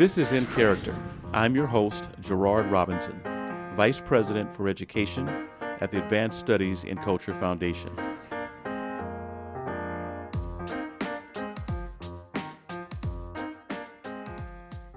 This is In Character. I'm your host, Gerard Robinson, Vice President for Education at the Advanced Studies in Culture Foundation.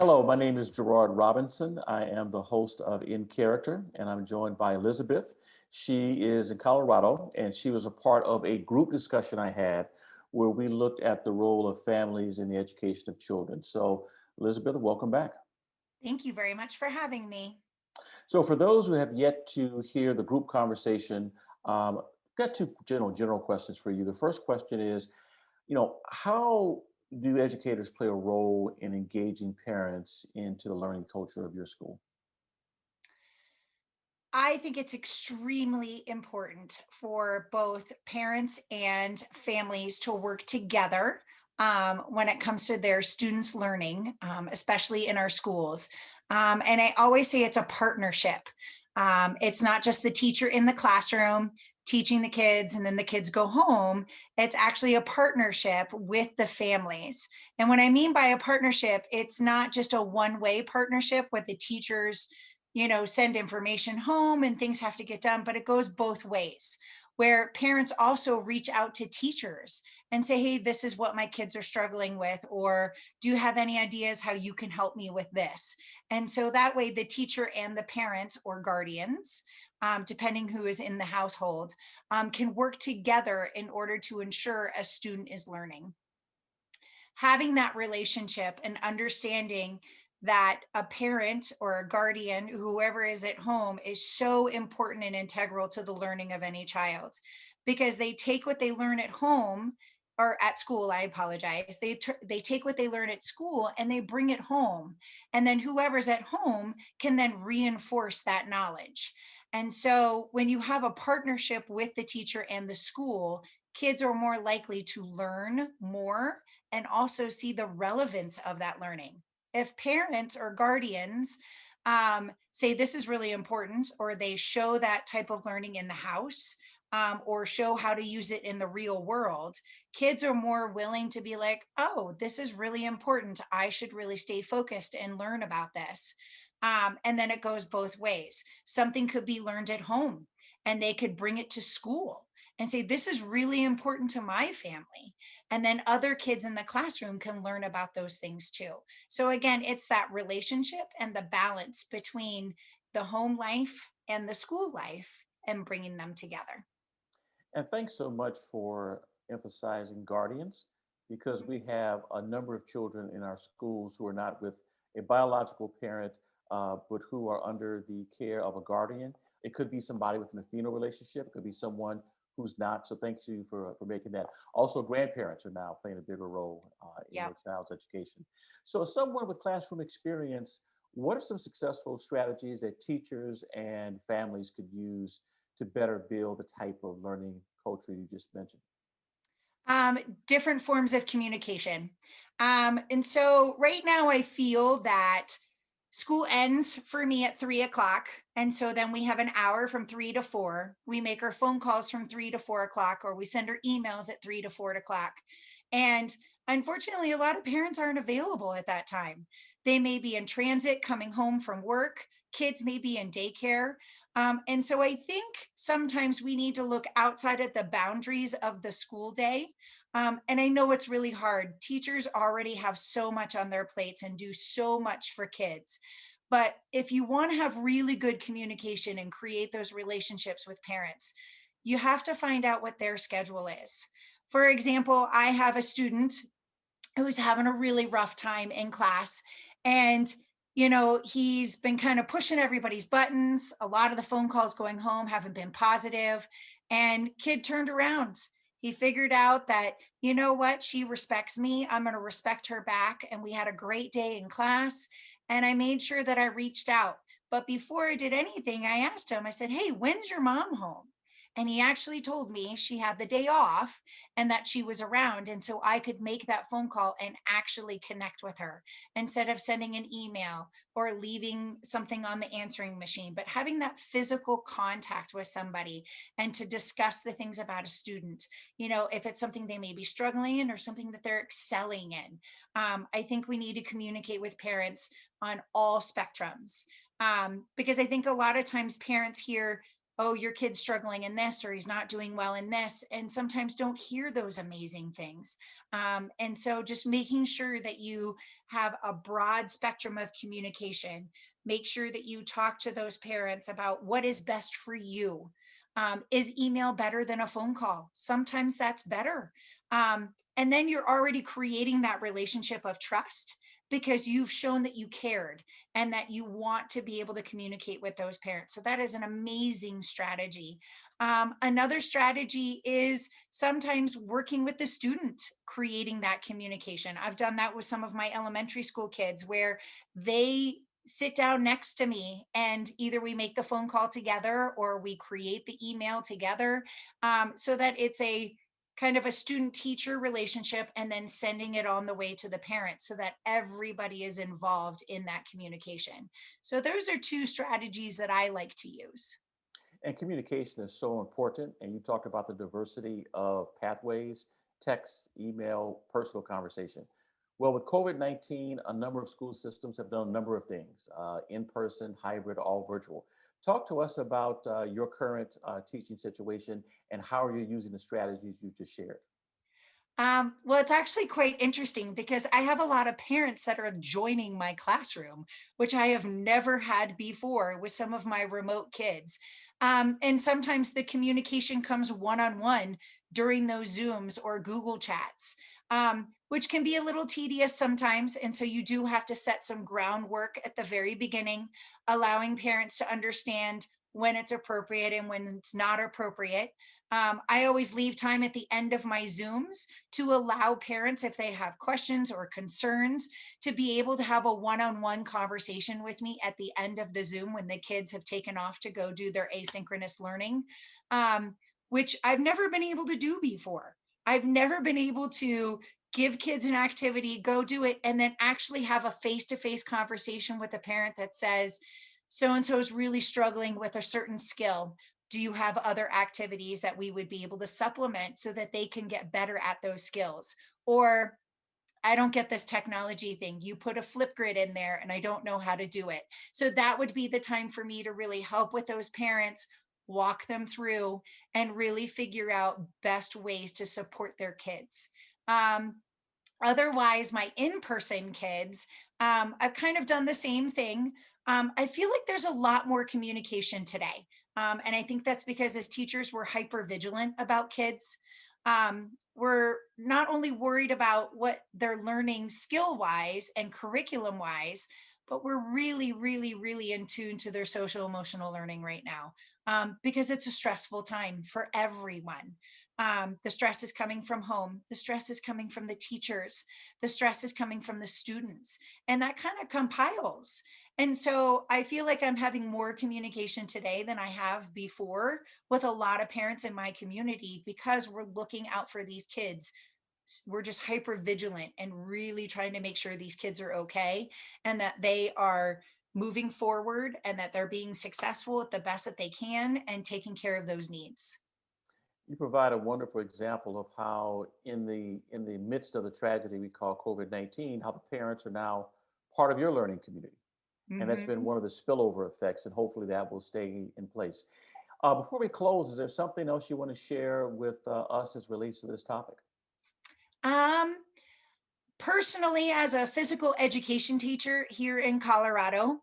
Hello, my name is Gerard Robinson. I am the host of In Character, and I'm joined by Elizabeth. She is in Colorado, and she was a part of a group discussion I had where we looked at the role of families in the education of children. So, Elizabeth, welcome back. Thank you very much for having me. So, for those who have yet to hear the group conversation, got two general questions for you. The first question is, how do educators play a role in engaging parents into the learning culture of your school? I think it's extremely important for both parents and families to work together when it comes to their students' learning, especially in our schools. And I always say it's a partnership. It's not just the teacher in the classroom teaching the kids and then the kids go home. It's actually a partnership with the families. And what I mean by a partnership, it's not just a one-way partnership with the teachers send information home and things have to get done, but it goes both ways, where parents also reach out to teachers and say, hey, this is what my kids are struggling with, or do you have any ideas how you can help me with this? And so that way the teacher and the parents or guardians, depending who is in the household, can work together in order to ensure a student is learning. Having that relationship and understanding that a parent or a guardian, whoever is at home, is so important and integral to the learning of any child, because they take what they learn at home or at school, I apologize. They take what they learn at school and they bring it home. And then whoever's at home can then reinforce that knowledge. And so when you have a partnership with the teacher and the school, kids are more likely to learn more and also see the relevance of that learning. If parents or guardians say this is really important, or they show that type of learning in the house, or show how to use it in the real world, kids are more willing to be like, oh, this is really important. I should really stay focused and learn about this. And then it goes both ways. Something could be learned at home and they could bring it to school and say, this is really important to my family. And then other kids in the classroom can learn about those things too. So again, it's that relationship and the balance between the home life and the school life and bringing them together. And thanks so much for emphasizing guardians because we have a number of children in our schools who are not with a biological parent, but who are under the care of a guardian. It could be somebody within a female relationship, it could be someone who's not. So thank you for making that. Also, grandparents are now playing a bigger role in Yep. their child's education. So, as someone with classroom experience, what are some successful strategies that teachers and families could use to better build the type of learning culture you just mentioned? um, Different forms of communication. And so right now I feel that school ends for me at 3 o'clock. And so then we have an hour from 3 to 4. We make our phone calls from 3 to 4 o'clock, or we send our emails at 3 to 4 o'clock. And unfortunately, a lot of parents aren't available at that time. They may be in transit coming home from work. Kids may be in daycare. And so I think sometimes we need to look outside of the boundaries of the school day. And I know it's really hard. Teachers already have so much on their plates and do so much for kids. But if you want to have really good communication and create those relationships with parents, you have to find out what their schedule is. For example, I have a student who's having a really rough time in class. And, he's been kind of pushing everybody's buttons. A lot of the phone calls going home haven't been positive. And kid turned around. He figured out that, you know what, she respects me. I'm going to respect her back. And we had a great day in class. And I made sure that I reached out. But before I did anything, I asked him, I said, hey, when's your mom home? And he actually told me she had the day off and that she was around. And so I could make that phone call and actually connect with her instead of sending an email or leaving something on the answering machine, but having that physical contact with somebody and to discuss the things about a student, if it's something they may be struggling in or something that they're excelling in. I think we need to communicate with parents on all spectrums. Because I think a lot of times parents hear, oh, your kid's struggling in this, or he's not doing well in this, and sometimes don't hear those amazing things. And so just making sure that you have a broad spectrum of communication, make sure that you talk to those parents about what is best for you. Is email better than a phone call? Sometimes that's better. And then you're already creating that relationship of trust because you've shown that you cared and that you want to be able to communicate with those parents. So that is an amazing strategy. Another strategy is sometimes working with the student, creating that communication. I've done that with some of my elementary school kids where they sit down next to me and either we make the phone call together or we create the email together, so that it's a kind of a student teacher relationship and then sending it on the way to the parents so that everybody is involved in that communication. So those are two strategies that I like to use. And communication is so important. And you talked about the diversity of pathways, text, email, personal conversation. Well, with COVID-19, a number of school systems have done a number of things, in person, hybrid, all virtual. Talk to us about your current teaching situation and how are you using the strategies you just shared? Well, it's actually quite interesting because I have a lot of parents that are joining my classroom, which I have never had before with some of my remote kids. And sometimes the communication comes one on one during those Zooms or Google Chats, which can be a little tedious sometimes. And so you do have to set some groundwork at the very beginning, allowing parents to understand when it's appropriate and when it's not appropriate. I always leave time at the end of my Zooms to allow parents, if they have questions or concerns, to be able to have a one on one conversation with me at the end of the Zoom when the kids have taken off to go do their asynchronous learning, um, which I've never been able to do before. I've never been able to give kids an activity, go do it, and then actually have a face to face conversation with a parent that says, so and so is really struggling with a certain skill. Do you have other activities that we would be able to supplement so that they can get better at those skills? Or I don't get this technology thing. You put a flip grid in there and I don't know how to do it. So that would be the time for me to really help with those parents, walk them through, and really figure out best ways to support their kids. Um, Otherwise, my in-person kids, I've kind of done the same thing. I feel like there's a lot more communication today. And I think that's because as teachers, we're hyper vigilant about kids. We're not only worried about what they're learning skill wise and curriculum wise, but we're really, really, really in tune to their social emotional learning right now, because it's a stressful time for everyone. The stress is coming from home, the stress is coming from the teachers, the stress is coming from the students, and that kind of compiles. And so I feel like I'm having more communication today than I have before with a lot of parents in my community because we're looking out for these kids. We're just hyper vigilant and really trying to make sure these kids are okay and that they are moving forward and that they're being successful at the best that they can and taking care of those needs. You provide a wonderful example of how, in the midst of the tragedy we call COVID-19, how the parents are now part of your learning community, and that's been Mhm. one of the spillover effects, and hopefully that will stay in place. Before we close, is there something else you want to share with us as relates to this topic? Um, Personally, as a physical education teacher here in Colorado,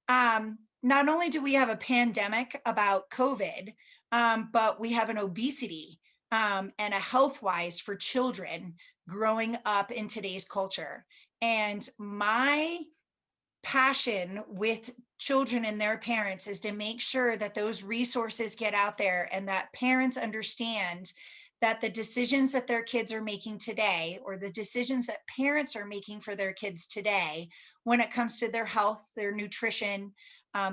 not only do we have a pandemic about COVID, but we have an obesity, and a health wise for children growing up in today's culture. And my passion with children and their parents is to make sure that those resources get out there and that parents understand that the decisions that their kids are making today, or the decisions that parents are making for their kids today, when it comes to their health, their nutrition,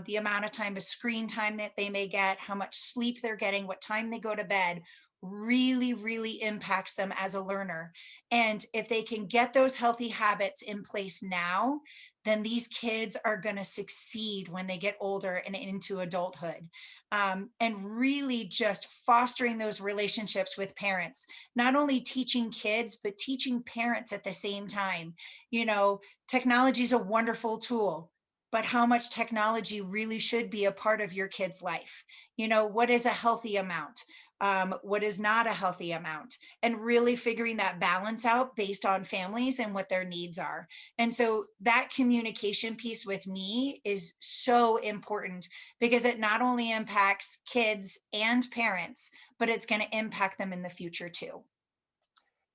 the amount of time of screen time that they may get, how much sleep they're getting, what time they go to bed, really, really impacts them as a learner. And if they can get those healthy habits in place now, then these kids are going to succeed when they get older and into adulthood. And really just fostering those relationships with parents, not only teaching kids, but teaching parents at the same time. You know, technology is a wonderful tool, but how much technology really should be a part of your kid's life? You know, what is a healthy amount? What is not a healthy amount? And really figuring that balance out based on families and what their needs are. And so that communication piece with me is so important, because it not only impacts kids and parents, but it's going to impact them in the future too.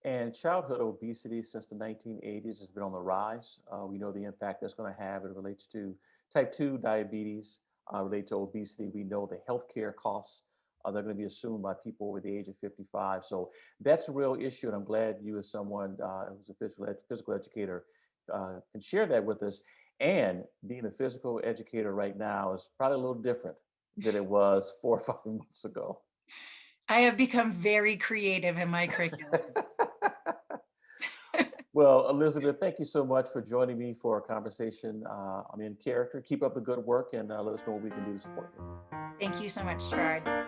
And childhood obesity since the 1980s has been on the rise. We know the impact that's going to have. It relates to type 2 diabetes, relate to obesity. We know the healthcare costs they're going to be assumed by people over the age of 55. So that's a real issue. And I'm glad you, as someone who's a physical educator, can share that with us. And being a physical educator right now is probably a little different than it was 4 or 5 months ago. I have become very creative in my curriculum. Well, Elizabeth, thank you so much for joining me for a conversation on In Character. Keep up the good work and let us know what we can do to support you. Thank you so much, Gerard.